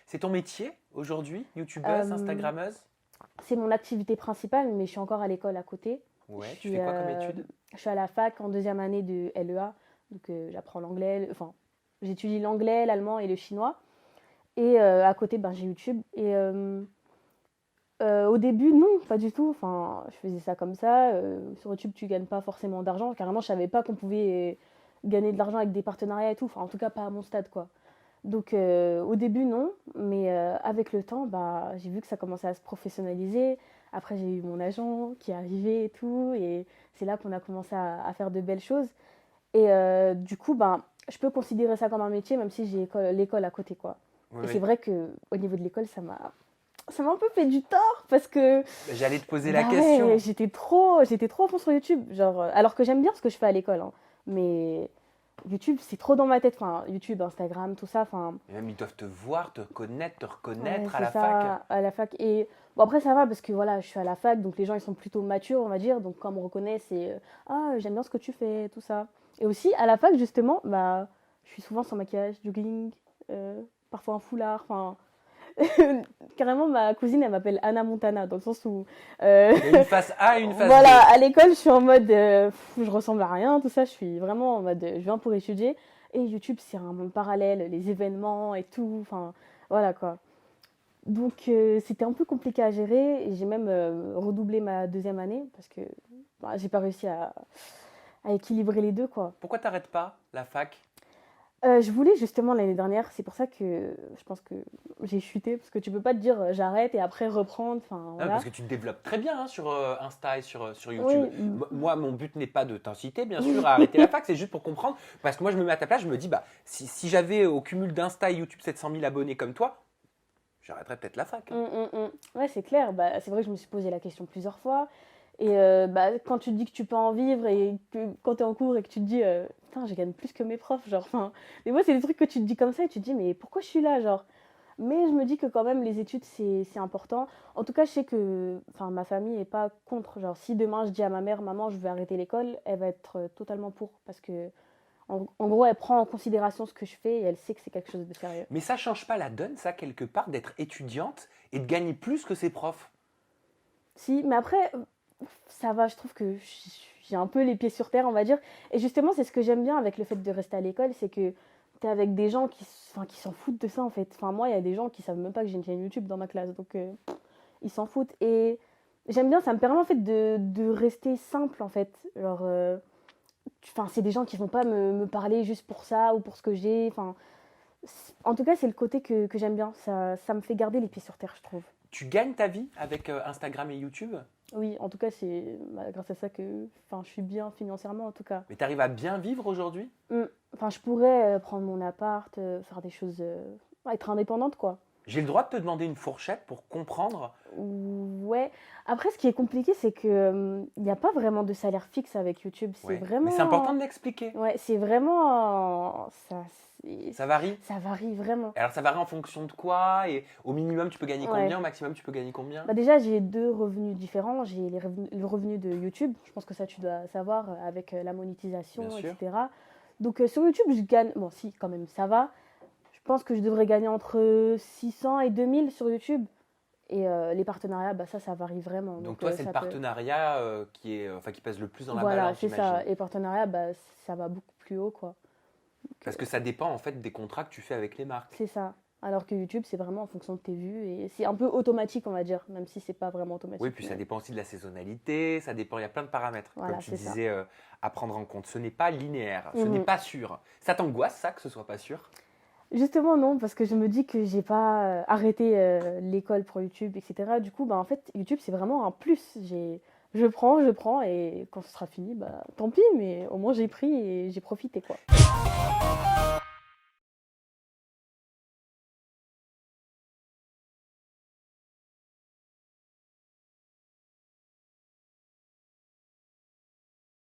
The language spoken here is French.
C'est ton métier aujourd'hui, youtubeuse, Euh, instagrammeuse? c'est mon activité principale, mais je suis encore à l'école à côté. Je Ouais, tu suis, fais quoi comme étude? je suis à la fac en deuxième année de LEA, donc j'apprends l'anglais, enfin j'étudie l'anglais, l'allemand et le chinois. Et à côté, ben, j'ai YouTube. Et au début, non, pas du tout. Enfin, je faisais ça comme ça. Sur YouTube, tu gagnes pas forcément d'argent. Carrément, je savais pas qu'on pouvait gagner de l'argent avec des partenariats et tout. Enfin, en tout cas, pas à mon stade, quoi. Donc, au début, non. Mais avec le temps, bah, j'ai vu que ça commençait à se professionnaliser. Après, j'ai eu mon agent qui est arrivé et tout. Et c'est là qu'on a commencé à faire de belles choses. Et du coup, ben, je peux considérer ça comme un métier, même si j'ai l'école à côté, quoi. Oui, Et c'est oui. vrai que au niveau de l'école, ça m'a un peu fait du tort parce que J'allais te poser la bah ouais, question. j'étais trop à fond sur YouTube, genre alors que j'aime bien ce que je fais à l'école, hein, mais YouTube, c'est trop dans ma tête, enfin YouTube, Instagram, tout ça, enfin Et même ils doivent te voir, te connaître, te ouais, reconnaître à c'est la fac. ça à la fac. Et bon après ça va parce que voilà, je suis à la fac, donc les gens ils sont plutôt matures, on va dire, donc quand on me reconnaît, c'est ah, j'aime bien ce que tu fais, tout ça. Et aussi à la fac justement, bah je suis souvent sans maquillage, jogging, parfois un foulard, enfin carrément, ma cousine, elle m'appelle Anna Montana, dans le sens où, Il y a une face A et une face voilà, B. à l'école, je suis en mode, je ressemble à rien, tout ça, je suis vraiment en mode, je viens pour étudier. Et YouTube, c'est un monde parallèle, les événements et tout, enfin, voilà quoi. Donc, c'était un peu compliqué à gérer, et j'ai même redoublé ma deuxième année, parce que bah, j'ai pas réussi à équilibrer les deux, quoi. Pourquoi t'arrêtes pas la fac? Je voulais justement l'année dernière, c'est pour ça que je pense que j'ai chuté, parce que tu peux pas te dire j'arrête et après reprendre, enfin Non, parce voilà. que tu te développes très bien hein, sur Insta et sur YouTube. Oui, Moi, mon but n'est pas de t'inciter, bien sûr, à arrêter la fac, c'est juste pour comprendre. Parce que moi, je me mets à ta place, je me dis, bah, si j'avais au cumul d'Insta et YouTube 700 000 abonnés comme toi, j'arrêterais peut-être la fac. Hein. Ouais, c'est clair. Bah, c'est vrai que je me suis posé la question plusieurs fois. Et bah, quand tu te dis que tu peux en vivre et que quand tu es en cours et que tu te dis, putain, je gagne plus que mes profs, genre, enfin, mais moi, c'est des trucs que tu te dis comme ça et tu te dis, mais pourquoi je suis là, genre. Mais je me dis que quand même, les études, c'est important. En tout cas, je sais que enfin, ma famille est pas contre. Genre, si demain je dis à ma mère, maman, je vais arrêter l'école, elle va être totalement pour. Parce que, en gros, elle prend en considération ce que je fais et elle sait que c'est quelque chose de sérieux. Mais ça change pas la donne, ça, quelque part, d'être étudiante et de gagner plus que ses profs. Si, mais après, ça va, je trouve que j'ai un peu les pieds sur terre, on va dire. Et justement, c'est ce que j'aime bien avec le fait de rester à l'école, c'est que t'es avec des gens enfin, qui s'en foutent de ça, en fait. Enfin, moi, il y a des gens qui savent même pas que j'ai une chaîne YouTube dans ma classe, donc ils s'en foutent. Et j'aime bien, ça me permet en fait de rester simple, en fait. Genre, enfin, c'est des gens qui vont pas me parler juste pour ça ou pour ce que j'ai. Enfin, en tout cas, c'est le côté que j'aime bien. Ça me fait garder les pieds sur terre, je trouve. Tu gagnes ta vie avec Instagram et YouTube, Oui, en tout cas, c'est bah, grâce à ça que enfin, je suis bien financièrement, en tout cas. mais tu arrives à bien vivre aujourd'hui? Enfin, je pourrais prendre mon appart, faire des choses, être indépendante, quoi. J'ai le droit de te demander une fourchette pour comprendre. Ouais. Après, ce qui est compliqué, c'est que il n'y a pas vraiment de salaire fixe avec YouTube. C'est Ouais. Mais c'est important vraiment, de m'expliquer. ouais, c'est vraiment, Ça varie? ça varie vraiment. Alors ça varie en fonction de quoi? Et au minimum, tu peux gagner Ouais. combien? Au maximum, tu peux gagner combien? Bah déjà, j'ai deux revenus différents. J'ai le revenu de YouTube. Je pense que ça, tu dois savoir avec la monétisation, Bien sûr. etc. Donc sur YouTube, je gagne, bon, si, quand même, ça va. Je pense que je devrais gagner entre 600 et 2000 sur YouTube. Et les partenariats, bah ça varie vraiment. Donc Donc toi, c'est le ça peut... partenariat qui pèse le plus dans la Voilà, balance, c'est ça. j'imagine. Et partenariats, bah ça va beaucoup plus haut, quoi. Donc, Parce que ça dépend en fait des contrats que tu fais avec les marques. c'est ça. Alors que YouTube, c'est vraiment en fonction de tes vues. Et c'est un peu automatique, on va dire. Même si c'est pas vraiment Oui, automatique. puis ça Mais dépend aussi de la saisonnalité, ça dépend, il y a plein de paramètres, voilà, comme tu c'est ça. disais, à prendre en compte. Ce n'est pas linéaire, ce n'est Mhm. pas sûr. Ça t'angoisse, ça, que ce soit pas sûr? Justement, non, parce que je me dis que j'ai pas arrêté l'école pour YouTube, etc. Du coup, bah, en fait, YouTube, c'est vraiment un plus. Je prends, et quand ce sera fini, bah, tant pis, mais au moins j'ai pris et j'ai profité, quoi.